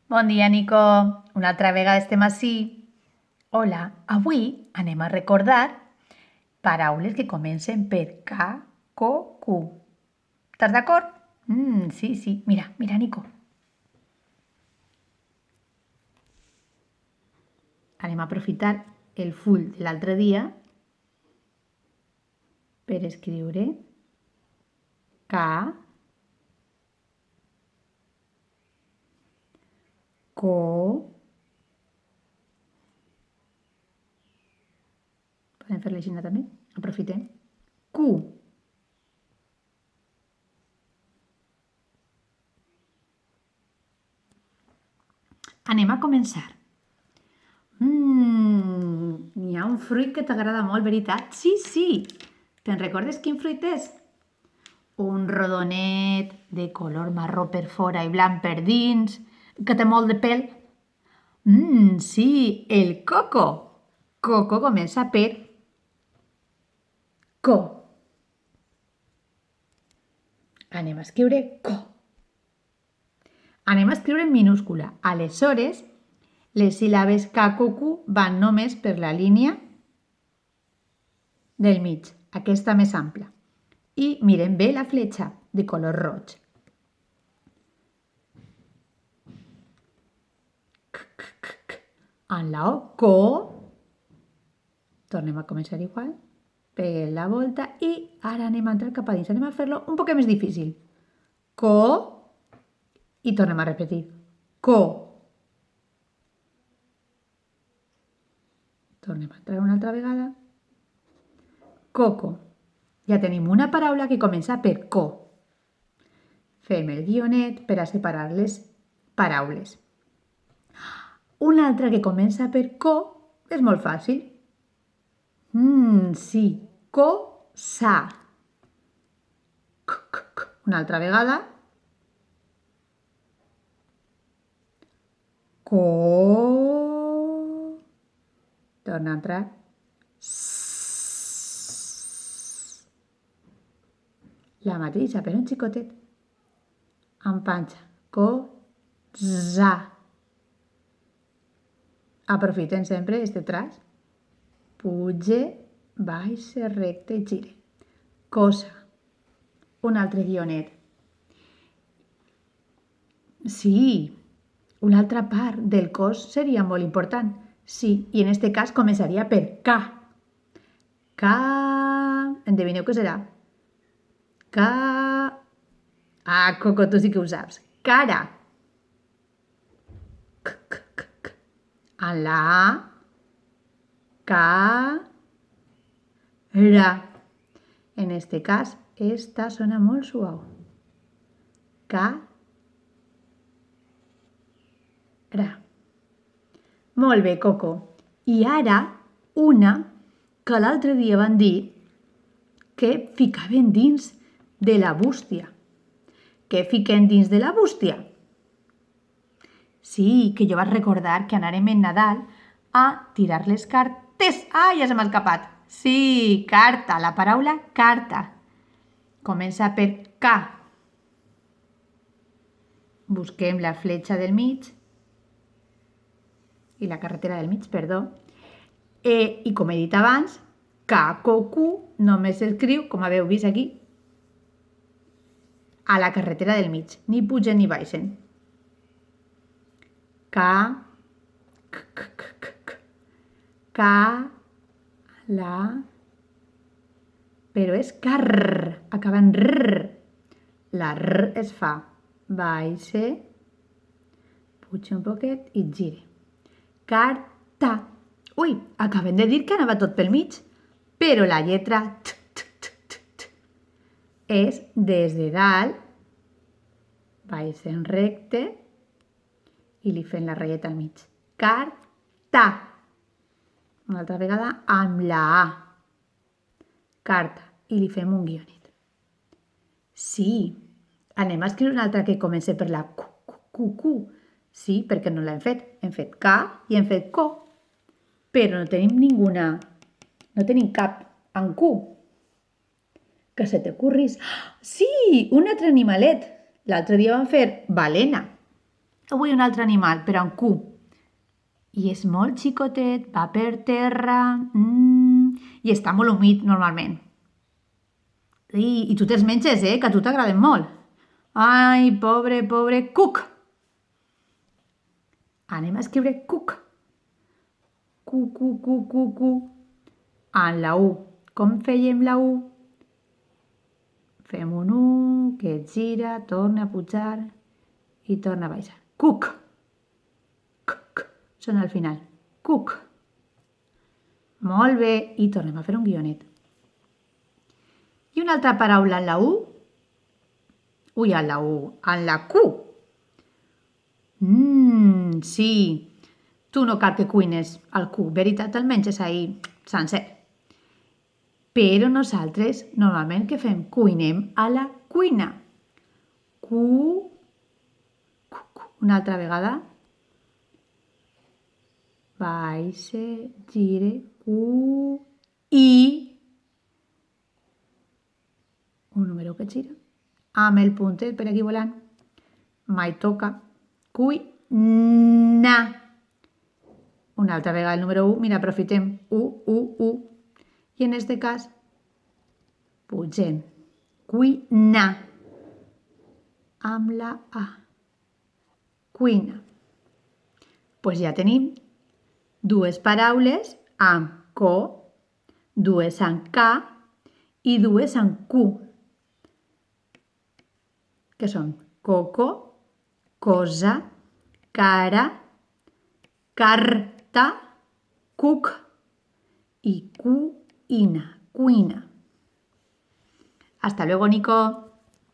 Bon dia, Nico. Una altra vegada estem ací. Hola, avui anem a recordar paraules que comencen per K, Co, Q. Estàs d'acord? Sí. Mira, Nico. Anem a aprofitar el full de l'altre dia per escriure K, Co. Podem fer-la així també? Aprofitem. Q. Anem a començar. N'hi ha un fruit que t'agrada molt, veritat? Sí. Te'n recordes quin fruit és? Un rodonet de color marró per fora i blanc per dins, que té molt de pèl. Sí, el coco. Coco comença per co. Anem a escriure co. Anem a escriure en minúscula. Aleshores, les síl·labes K, Q, Q van només per la línia del mig, aquesta més ampla. I miren bé la fletxa de color roig. En la O, co. Tornem a començar igual. Peguem la volta i ara anem a entrar cap a dins. Anem a fer-lo un poc més difícil. Co. I tornem a repetir. Co. Tornem a entrar una altra vegada. Coco. Ja tenim una paraula que comença per co. Fem el guionet per a separar les paraules. Una altra que comença per co és molt fàcil. Sí, co-sa. Una altra vegada. Co. Torna a entrar. La mateixa, però un xicotet. En panxa. Co-za. Aprofitem sempre este traç. Puge, baixa, recte i gire. Cosa. Un altre guionet. Sí, una altra part del cos seria molt important. Sí, i en este cas començaria per K. K. Endevineu què serà? K. Coco, tu sí que ho saps. Cara. En la A. Ca. Ra. En este cas, esta sona molt suau. Ca. Ra. Molt bé, Coco. I ara una que l'altre dia van dir que ficaven dins de la bústia. Què fiquem dins de la bústia? Sí, que jo vaig recordar que anàrem en Nadal a tirar les cartes. Ja se m'ha escapat. Sí, carta, la paraula carta. Comença per K. Busquem la fletxa del mig i la carretera del mig, perdó. I com he dit abans, K, Q, Q només s'escriu, com haveu vist aquí, a la carretera del mig. Ni pugen ni baixen. K, K, la, però és car, acaba en r. La r es fa baixe, puja un poquet i gire. Carta. Ui, acabem de dir que anava tot pel mig, però la lletra t és des de dalt, baixen recte i li fem la ratlleta al mig. Carta. Una altra vegada amb la A. Carta. I li fem un guionet. Sí. Anem a escriure una altra que comença per la Q. Sí, perquè no l'hem fet. Hem fet K i hem fet Co. Però no tenim cap en Q. Que se t'ocorris. Sí, un altre animalet. L'altre dia vam fer balena. Avui un altre animal, però amb Q. I és molt xicotet, va per terra i està molt humit normalment. I tu te'ls menges, que a tu t'agraden molt. Ai, pobre cuc. Anem a escriure cuc. Cu. En la U. Com fèiem la U? Fem un U que et gira, torna a pujar i torna a baixar. Cuc. Sona al final. Cuc. Molt bé. I tornem a fer un guionet. I una altra paraula en la U. Ui, en la U. En la Q. Sí. Tu no cal que cuines el Q. Veritat, el menges ahir sencer. Però nosaltres, normalment, què fem? Cuinem a la cuina. Q. Una altra vegada. Baixe, gire, Q, I. Un número que gira. Amb el puntet per aquí volant. Mai toca. Cuina. Una altra vegada el número 1. Mira, aprofitem. U. I en este cas, pugem. Cuina. Amb la A. Cuina. Pues ja tenim dues paraules amb co, dues amb K i dues amb Q. Que són coco, cosa, cara, carta, cuc y cuina. Hasta luego, Nico.